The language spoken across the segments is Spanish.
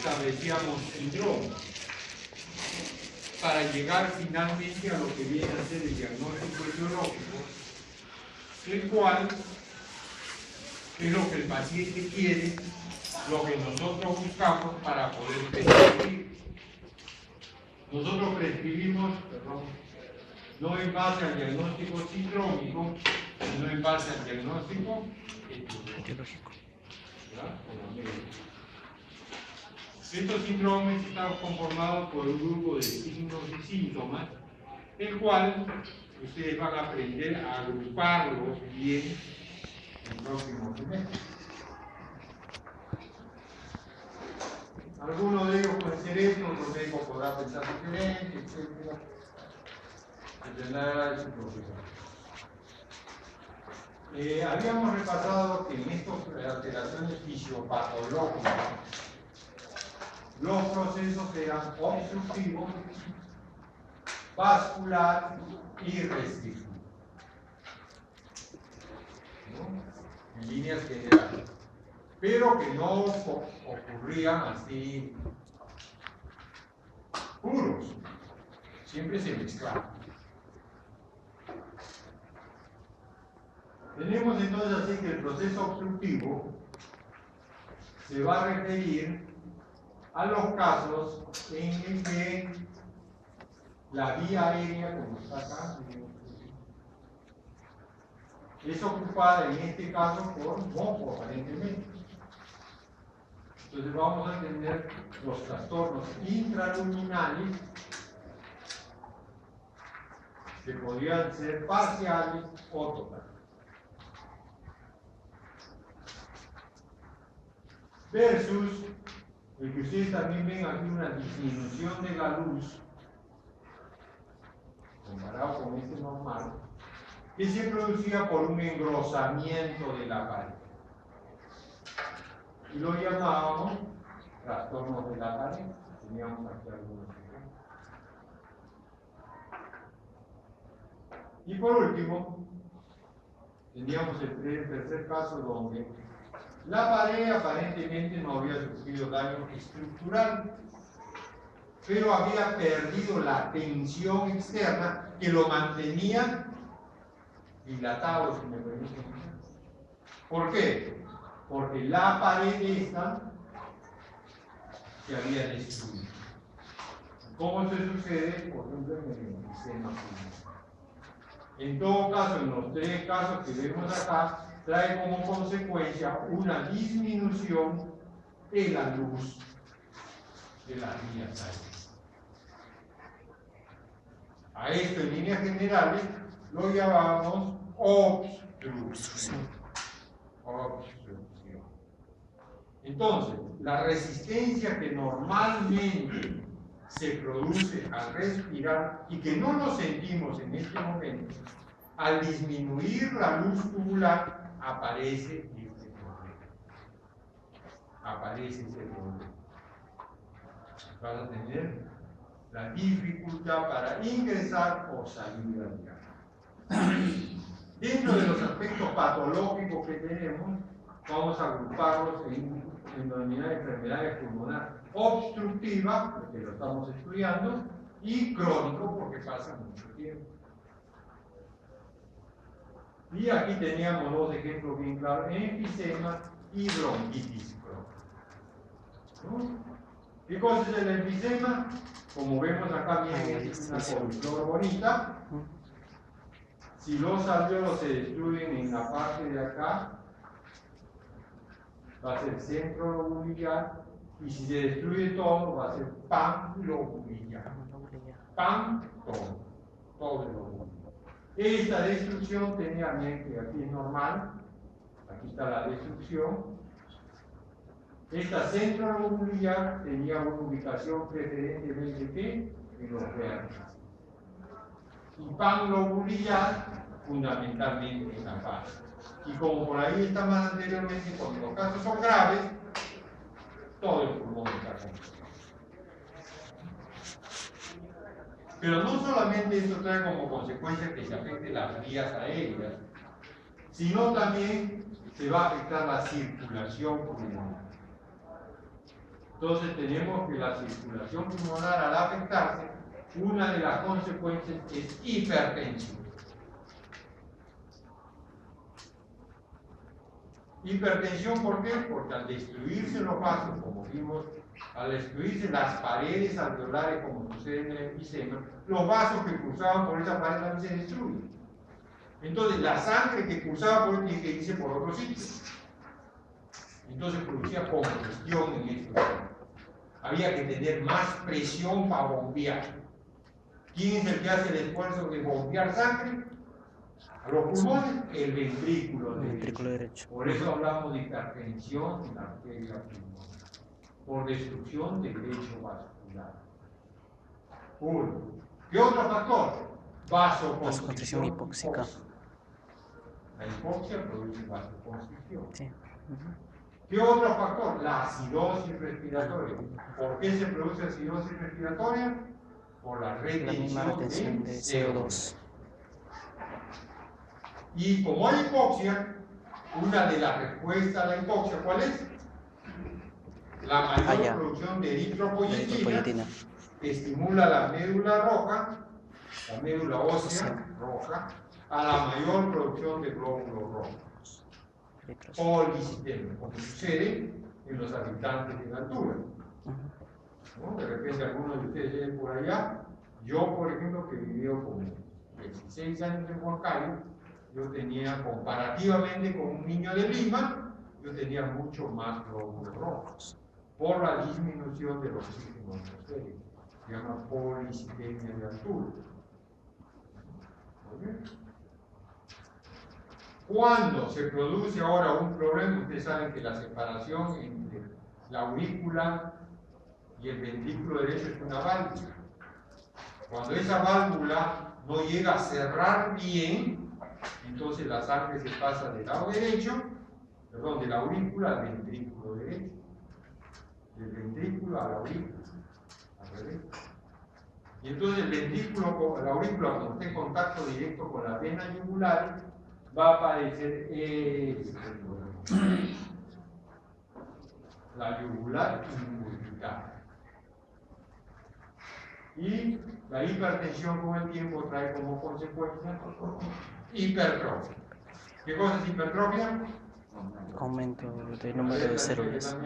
establecíamos síndrome para llegar finalmente a lo que viene a ser el diagnóstico etiológico, el cual es lo que el paciente quiere, lo que nosotros buscamos para poder prescribir. Nosotros prescribimos, no en base al diagnóstico sindrómico, sino en base al diagnóstico etiológico. Estos síndromes están conformados por un grupo de signos y síntomas, el cual ustedes van a aprender a agruparlos bien en el próximo semestre. Algunos de ellos pueden ser estos, otro médico podrá pensar diferente, etc. Entenderá su profesor. Habíamos repasado que en estas alteraciones fisiopatológicas los procesos eran obstructivo, vascular y restrictivo, ¿no? En líneas generales, pero que no ocurrían así puros, siempre se mezclaban. Tenemos entonces así que el proceso obstructivo se va a referir a los casos en el que la vía aérea, como está acá, es ocupada en este caso por moco, aparentemente. Entonces vamos a tener los trastornos intraluminales que podrían ser parciales o totales. Versus el que ustedes también ven aquí una disminución de la luz comparado con este normal, que se producía por un engrosamiento de la pared. Y lo llamábamos trastornos de la pared. Teníamos aquí algunos ejemplos. Y por último, teníamos el tercer caso donde la pared aparentemente no había sufrido daño estructural, pero había perdido la tensión externa que lo mantenía dilatado, si me permiten. ¿Por qué? Porque la pared esta se había destruido. ¿Cómo se sucede? Por ejemplo, en el enfisema pulmonar. En todo caso, en los tres casos que vemos acá, trae como consecuencia una disminución de la luz de las vías aéreas. A esto, en líneas generales, lo llamamos obstrucción. Entonces, la resistencia que normalmente se produce al respirar y que no lo sentimos en este momento, al disminuir la luz tubular, aparece este problema. Aparece este problema. Vas a tener la dificultad para ingresar o salir al viaje. Dentro de los aspectos patológicos que tenemos, vamos a agruparlos en denominadas enfermedades pulmonares obstructivas, porque lo estamos estudiando, y crónico, porque pasa mucho tiempo. Y aquí teníamos dos ejemplos bien claros: enfisema y bronquitis crónica. ¿No? ¿Qué cosa es el enfisema? Como vemos acá, bien, es una coliflor bonita. Si los alvéolos se destruyen en la parte de acá, va a ser centrolobular, y si se destruye todo, va a ser panlobular. Pan, todo el lobular. Esta destrucción tenía, que aquí es normal, aquí está la destrucción. Esta centrolobular tenía una ubicación preferentemente en los vértices. Y panlobular fundamentalmente en la base. Y como por ahí está más anteriormente, cuando los casos son graves, todo el pulmón está completo. Pero no solamente esto trae como consecuencia que se afecte las vías aéreas, sino también se va a afectar la circulación pulmonar. Entonces tenemos que la circulación pulmonar al afectarse, una de las consecuencias es hipertensión. Hipertensión, ¿por qué? Porque al destruirse los vasos, como vimos, al destruirse las paredes alveolares, como sucede en el enfisema, los vasos que cruzaban por esa pared también se destruyen. Entonces, la sangre que cruzaba por tiene que irse por otro sitio. Entonces producía congestión en estos. Había que tener más presión para bombear. ¿Quién es el que hace el esfuerzo de bombear sangre? A los pulmones, el ventrículo derecho. Por eso hablamos de hipertensión en la arteria pulmonar, por destrucción del lecho vascular. Uno. ¿Qué otro factor? Vasoconstricción hipóxica. La hipoxia produce vasoconstricción. Sí. ¿Qué otro factor? La acidosis respiratoria. ¿Por qué se produce acidosis respiratoria? Por la retención de CO2. Y como hay hipoxia, una de las respuestas a la hipoxia, ¿cuál es? La mayor producción de eritropoyetina, que estimula la médula roja, la médula ósea roja, a la mayor producción de glóbulos rojos. Policitemia, como sucede en los habitantes de la altura. ¿No? De repente algunos de ustedes viven por allá. Yo, por ejemplo, que viví como 16 años en Huancayo, yo tenía, comparativamente con un niño de Lima, yo tenía mucho más glóbulos rojos, por la disminución del oxígeno atmosférico. Se llama policitemia de altura. ¿Okay? Cuando se produce ahora un problema, ustedes saben que la separación entre la aurícula y el ventrículo derecho es una válvula. Cuando esa válvula no llega a cerrar bien, entonces la sangre se pasa del lado derecho, perdón, de la aurícula al ventrículo derecho, del ventrículo a la aurícula, al revés. Y entonces el ventrículo, la aurícula, cuando esté en contacto directo con la vena yugular, va a aparecer la yugular incurvitada. Y la hipertensión con el tiempo trae como consecuencia hipertrofia. ¿Qué cosa es hipertrofia? Aumento del número de células.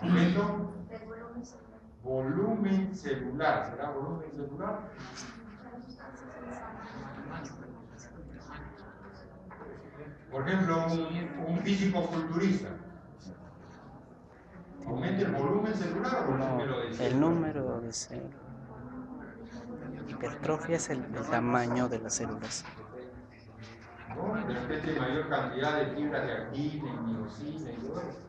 Aumento volumen celular. ¿Será volumen celular? Por ejemplo, un físico-culturista. ¿Aumenta el volumen celular o el número de células? El número de células. Hipertrofia es el tamaño de las células. ¿No? De repente mayor cantidad de fibras de actina y miocina y todo eso.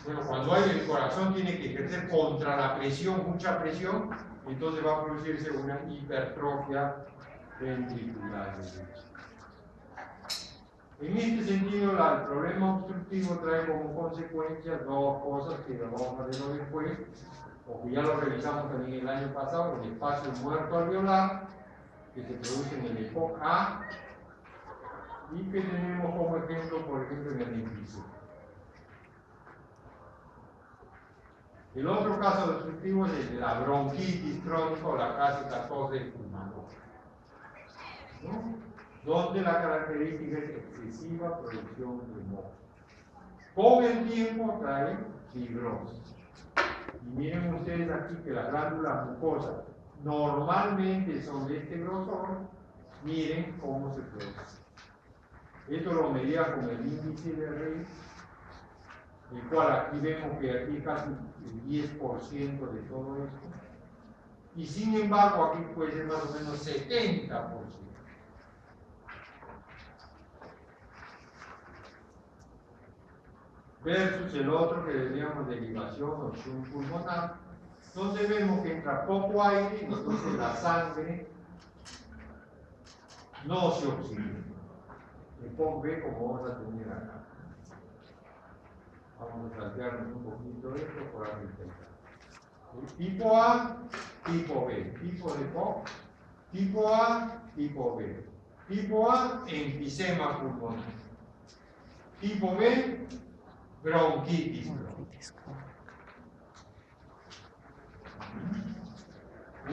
Bueno, cuando hay el corazón tiene que ejercer contra la presión, mucha presión, entonces va a producirse una hipertrofia ventricular. En este sentido, el problema obstructivo trae como consecuencia dos cosas que vamos a ver después, o que ya lo revisamos también el año pasado, el espacio muerto alveolar, que se produce en el EPOC A, y que tenemos como ejemplo, por ejemplo, en el enfisema. El otro caso obstructivo es el de la bronquitis crónica o la clásica tos de fumador, ¿no? Donde la característica es excesiva producción de moco. Con el tiempo trae fibrosis. Y miren ustedes aquí que las glándulas mucosas normalmente son de este grosor. Miren cómo se produce. Esto lo medía con el índice de Rey, el cual aquí vemos que aquí casi el 10% de todo esto. Y sin embargo aquí puede ser más o menos 70%. Versus el otro que decíamos derivación o shunt pulmonar, donde vemos que entra poco aire y entonces la sangre no se oxigena. El POC B como vamos a tener acá. Vamos a plantearnos un poquito esto por arquitectura. Tipo A, tipo B. Tipo de POC, tipo A, tipo B. Tipo A, enfisema pulmonar. Tipo B, bronquitis.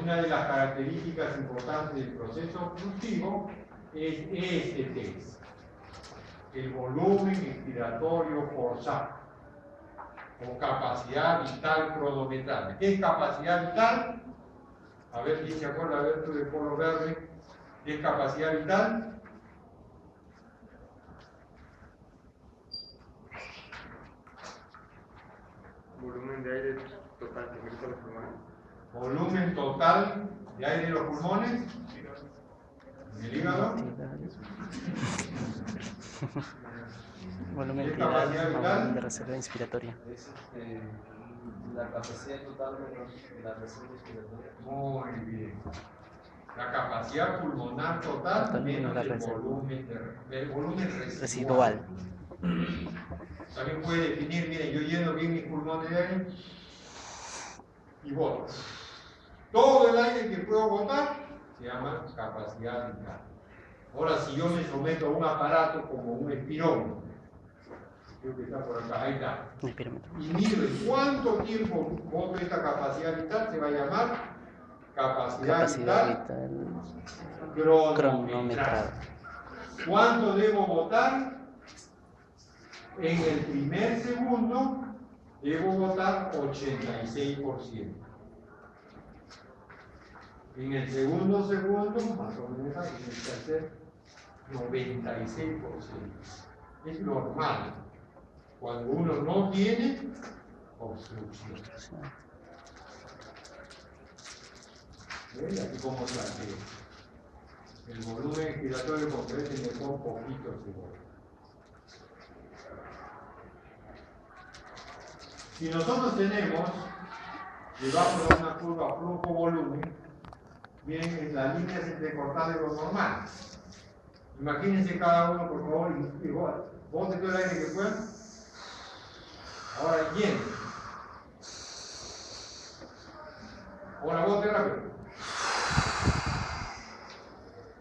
Una de las características importantes del proceso obstructivo es este test, el volumen expiratorio forzado o capacidad vital cronometrada. ¿Qué es capacidad vital? A ver quién se acuerda, a ver tú de Polo Verde. ¿Qué es capacidad vital? Volumen de aire total que ingresa a los pulmones. Volumen total de aire en los pulmones. ¿En el hígado? Volumen ¿Qué vital, capacidad vital? volumen de reserva inspiratoria. Es la capacidad total menos la reserva inspiratoria. Muy bien. La capacidad pulmonar total menos la el reserva. volumen Residual. También puede definir, miren, yo lleno bien mis pulmones de aire y boto. Todo el aire que puedo botar se llama capacidad vital. Ahora, si yo me someto a un aparato como un espirómetro, creo que está por acá, ahí está, El pirómetro. y mido en cuánto tiempo boto esta capacidad vital, se va a llamar capacidad vital cronometrada. Cronometrada. ¿Cuánto debo botar? En el primer segundo debo botar 86%. En el segundo segundo, más o menos, en el tercer, 96%. Es normal cuando uno no tiene obstrucción. ¿Ven? Aquí como planteo. El volumen expiratorio completo me pone un poquito seguro. Si nosotros tenemos debajo de una curva flujo-volumen, miren, la línea es entrecortada de lo normal. Imagínense cada uno, por favor, igual. Bote todo el aire que puedan. Ahora lleno. Ahora bote rápido.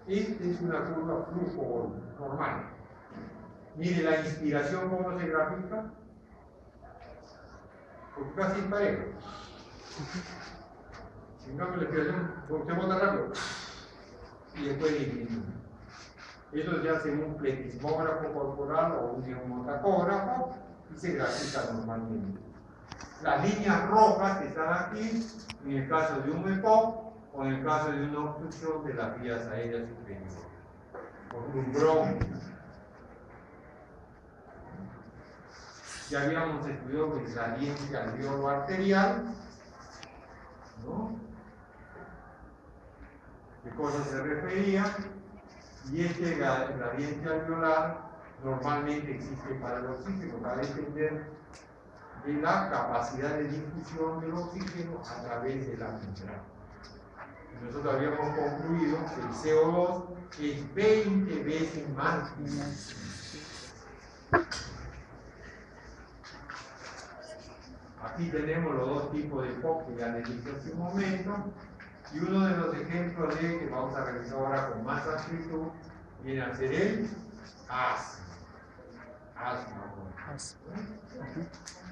Esta es una curva flujo-volumen normal. Mire la inspiración, cómo se grafica. Porque casi es parejo. En cambio, la inspiración se bota rápido y después disminuye. Eso se hace en un pletismógrafo corporal o un neumotacógrafo y se grafica normalmente. Las líneas rojas que están aquí, en el caso de un EPOC o en el caso de una obstrucción de las vías aéreas superiores, por un bronquio. Ya habíamos estudiado el gradiente alveolo arterial, ¿no? ¿Qué cosa se refería? Y este gradiente alveolar normalmente existe para el oxígeno, para depender de la capacidad de difusión del oxígeno a través de la membrana. Nosotros habíamos concluido que el CO2 es 20 veces más. Aquí tenemos los dos tipos de POC que ya les dije hace un momento, y uno de los ejemplos de que vamos a revisar ahora con más amplitud viene a ser el asma.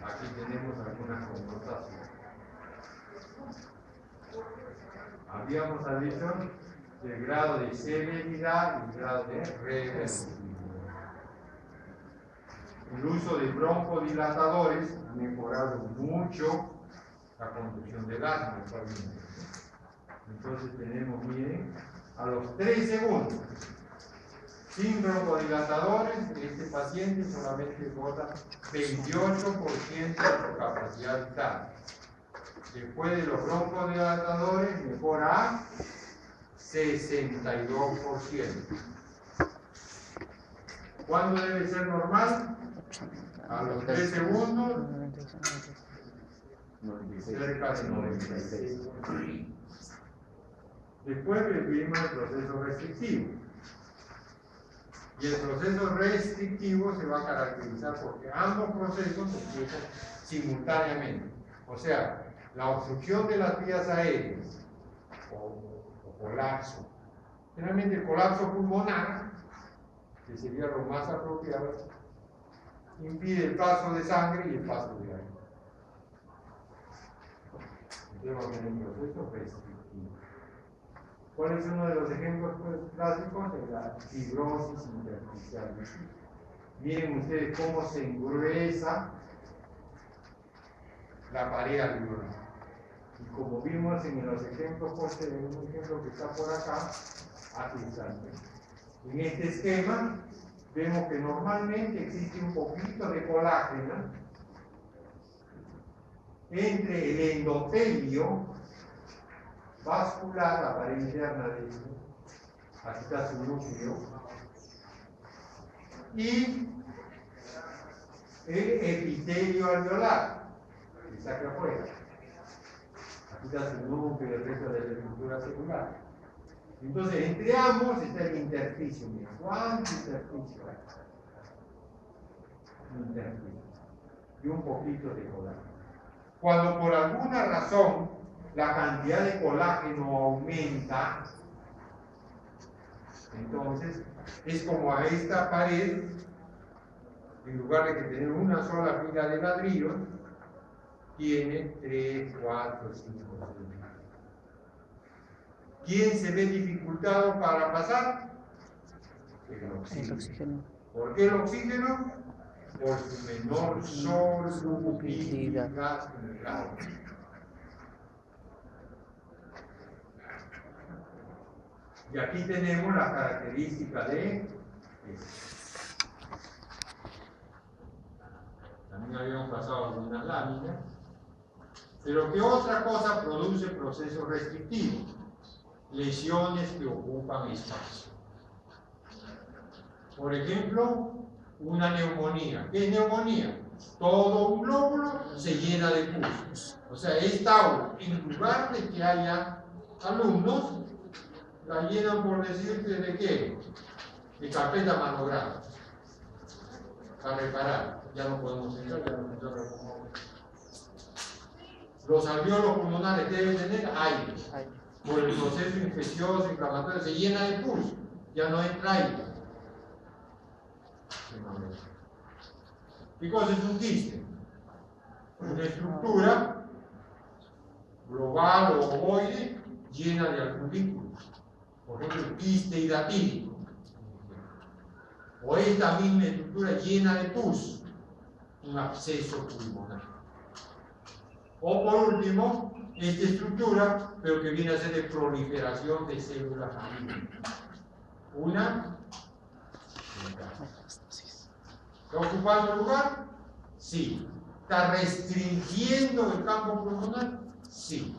Aquí tenemos algunas connotaciones. Habíamos dicho el grado de severidad y el grado de reversibilidad. El uso de broncodilatadores ha mejorado mucho la conducción del asma actualmente. Entonces tenemos, miren, a los 3 segundos, sin broncodilatadores, este paciente solamente bota 28% de su capacidad vital. Después de los broncodilatadores, mejora a 62%. ¿Cuándo debe ser normal? A los 3 segundos, cerca de 96. Después vivimos el proceso restrictivo. Y el proceso restrictivo se va a caracterizar porque ambos procesos empiezan simultáneamente. O sea, la obstrucción de las vías aéreas o colapso Generalmente el colapso pulmonar, que sería lo más apropiado, impide el paso de sangre y el paso de aire. Tenemos que tener un proceso restrictivo. ¿Cuál es uno de los ejemplos clásicos? De la fibrosis intersticial. Miren ustedes cómo se engruesa la pared alveolar. Y como vimos en los ejemplos posteriores, un ejemplo que está por acá, aquí está. En este esquema vemos que normalmente existe un poquito de colágeno entre el endotelio vascular, la pared interna de esto, aquí está su núcleo, y el epitelio alveolar, que está acá afuera. Aquí está su núcleo, el resto de la estructura celular. Entonces, entre ambos está el intersticio. Mira, ¿cuánto intersticio hay? Intersticio. Y un poquito de colágeno. Cuando por alguna razón la cantidad de colágeno aumenta, entonces es como a esta pared, en lugar de que tener una sola fila de ladrillos, tiene 3, 4, 5, 6. ¿Quién se ve dificultado para pasar? El oxígeno. ¿Por qué el oxígeno? Por su menor solubilidad en el agua. Y aquí tenemos la característica de esto. También habíamos pasado algunas láminas. Pero ¿qué otra cosa produce procesos restrictivos? Lesiones que ocupan espacio. Por ejemplo, una neumonía. ¿Qué es neumonía? Todo un glóbulo se llena de pus. O sea, esta aula, en lugar de que haya alumnos, la llenan, por decirte, ¿de qué? De carpeta malograda. Para reparar. Ya no podemos entrar, ya no funciona como. Los alveolos pulmonares deben tener aire. Por el proceso infeccioso, inflamatorio, se llena de pus. Ya no entra aire. ¿Qué cosa es un quiste? Una estructura global o ovoide llena de algún líquido. Por ejemplo, el quiste hidatídico. O esta misma estructura llena de pus, un absceso pulmonar. O por último, esta estructura, pero que viene a ser de proliferación de células malignas. Una metástasis. ¿Está ocupando el lugar? Sí. ¿Está restringiendo el campo pulmonar? Sí.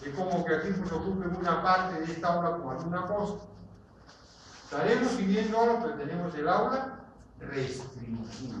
Es como que aquí pues ocupe una parte de esta aula como alguna cosa. Estaremos viviendo ahora, pero tenemos el aula restringida.